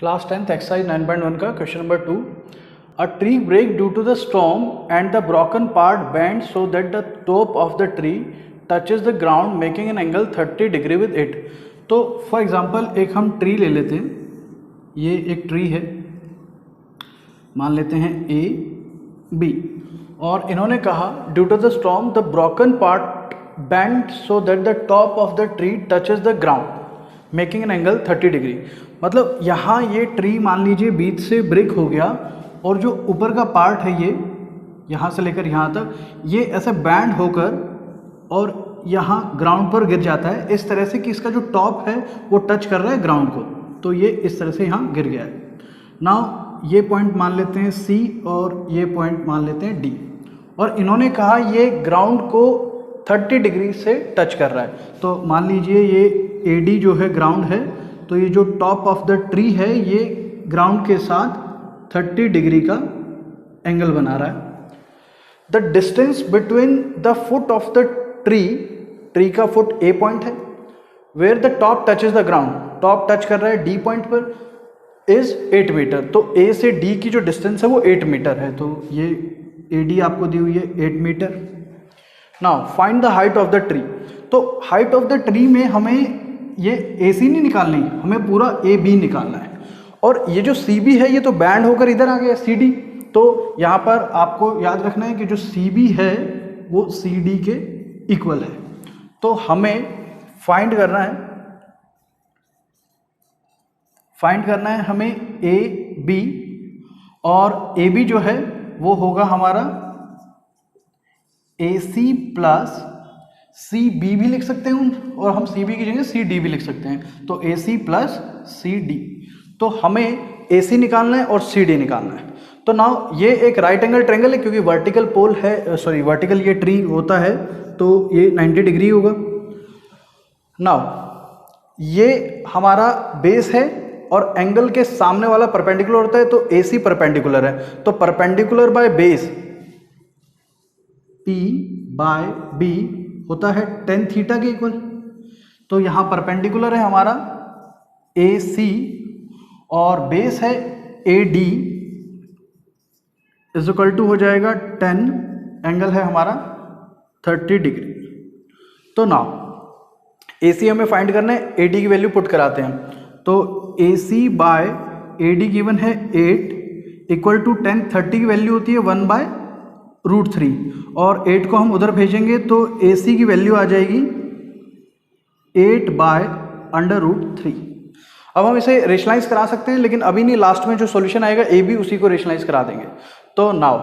Class 10th exercise 9.1 का question number 2. A tree break due to the storm and the broken part bend so that the top of the tree touches the ground making an angle 30 degree with it. तो for example एक हम tree ले लेते हैं. ये एक tree है, मान लेते हैं ए बी, और इन्होंने कहा due to the storm the broken part bend so that the top of the tree touches the ground making an angle 30 degree. मतलब यहाँ ये ट्री मान लीजिए बीच से ब्रेक हो गया और जो ऊपर का पार्ट है ये यहाँ से लेकर यहाँ तक ये ऐसे बैंड होकर और यहाँ ग्राउंड पर गिर जाता है इस तरह से कि इसका जो टॉप है वो टच कर रहा है ग्राउंड को. तो ये इस तरह से यहाँ गिर गया है. नाउ ये पॉइंट मान लेते हैं सी और ये पॉइंट मान लेते हैं डी, और इन्होंने कहा ये ग्राउंड को 30 डिग्री से टच कर रहा है. तो मान लीजिए ये ए डी जो है ग्राउंड है, तो ये जो टॉप ऑफ द ट्री है ये ग्राउंड के साथ 30 डिग्री का एंगल बना रहा है. The distance between the foot of the tree का फुट ए पॉइंट है, where the top touches the ground, top touch कर रहा है डी पॉइंट पर, इज 8 मीटर. तो ए से डी की जो डिस्टेंस है वो 8 मीटर है. तो ये ए डी आपको दी हुई है 8 metre. Now find the height of the tree. तो हाइट ऑफ द ट्री में हमें ये ए सी नहीं निकालनी, हमें पूरा ए बी निकालना है. और ये जो सी बी है ये तो बैंड होकर इधर आ गया सी डी. तो यहाँ पर आपको याद रखना है कि जो सी बी है वो सी डी के इक्वल है. तो हमें फाइंड करना है हमें ए बी, और ए बी जो है वो होगा हमारा ए सी प्लस सी बी भी लिख सकते हैं, और हम सी बी की जगह सी डी भी लिख सकते हैं. तो ए सी प्लस सी डी. तो हमें ए सी निकालना है और सी डी निकालना है. तो नाउ ये एक राइट एंगल ट्रायंगल है क्योंकि वर्टिकल पोल है, सॉरी वर्टिकल ये ट्री होता है तो ये 90 डिग्री होगा. नाउ ये हमारा बेस है और एंगल के सामने वाला परपेंडिकुलर होता है, तो ए सी परपेंडिकुलर है. तो perpendicular by base P by B होता है tan थीटा के इक्वल. तो यहाँ परपेंडिकुलर है हमारा ए सी और बेस है A D is equal to हो जाएगा 10, एंगल है हमारा 30 डिग्री. तो नाउ ए सी हमें फाइंड करना है, ए डी की वैल्यू पुट कराते हैं. तो ए सी बाय ए डी गिवन है 8 इक्वल टू 10, 30 की वैल्यू होती है 1/√3, और 8 को हम उधर भेजेंगे तो ए सी की वैल्यू आ जाएगी 8/√3. अब हम इसे रेशनलाइज करा सकते हैं, लेकिन अभी नहीं, लास्ट में जो सॉल्यूशन आएगा ए बी उसी को रेशनलाइज करा देंगे. तो नाउ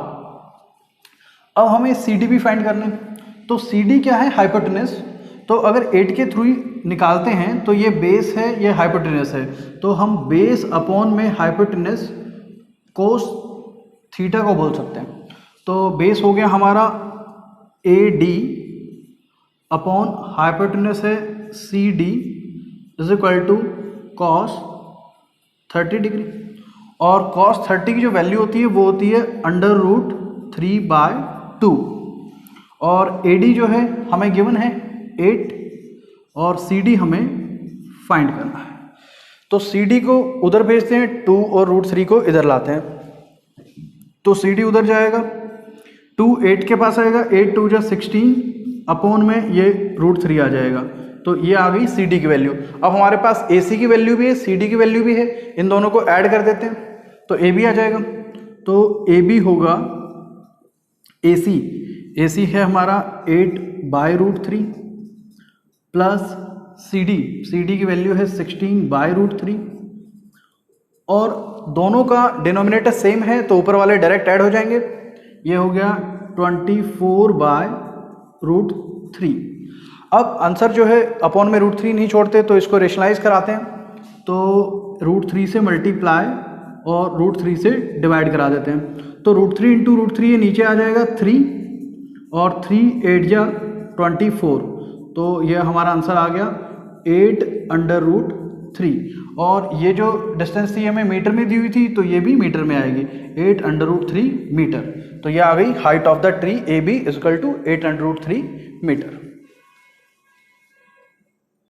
अब हमें सी डी भी फाइंड करना है. तो सी डी क्या है? हाइपोटेनस. तो अगर 8 के थ्रू निकालते हैं तो ये बेस है, ये हाइपोटेनस है. तो हम बेस अपॉन में हाइपोटेनस कोस थीटा को बोल सकते हैं. तो बेस हो गया हमारा ए डी अपॉन हाइपोटेनस है C D is equal to cos 30 degree. और कॉस 30 की जो वैल्यू होती है वो होती है √3/2. और ए डी जो है हमें गिवन है 8 और सी डी हमें फाइंड करना है. तो सी डी को उधर भेजते हैं 2 और √3 को इधर लाते हैं. तो सी डी उधर जाएगा, 2 8 के पास आएगा, 8 2 जा 16 अपॉन में ये √3 आ जाएगा. तो ये आ गई सी डी की वैल्यू. अब हमारे पास ए सी की वैल्यू भी है, सी डी की वैल्यू भी है, इन दोनों को ऐड कर देते हैं तो ए बी आ जाएगा. तो ए बी होगा ए सी है हमारा 8/√3 प्लस सी डी की वैल्यू है 16/√3, और दोनों का डिनोमिनेटर सेम है तो ऊपर वाले डायरेक्ट ऐड हो जाएंगे. ये हो गया 24/√3. अब आंसर जो है अपॉन में √3 नहीं छोड़ते तो इसको रेशनलाइज कराते हैं. तो √3 से मल्टीप्लाई और √3 से डिवाइड करा देते हैं. तो √3 इंटू √3 ये नीचे आ जाएगा 3, और 3 8 जा 24. तो ये हमारा आंसर आ गया 8/√3. और ये जो डिस्टेंस थी हमें मीटर में दी हुई थी तो ये भी मीटर में आएगी 8/√3 मीटर. तो ये आ गई height of the tree A B is equal to 8/√3 metre.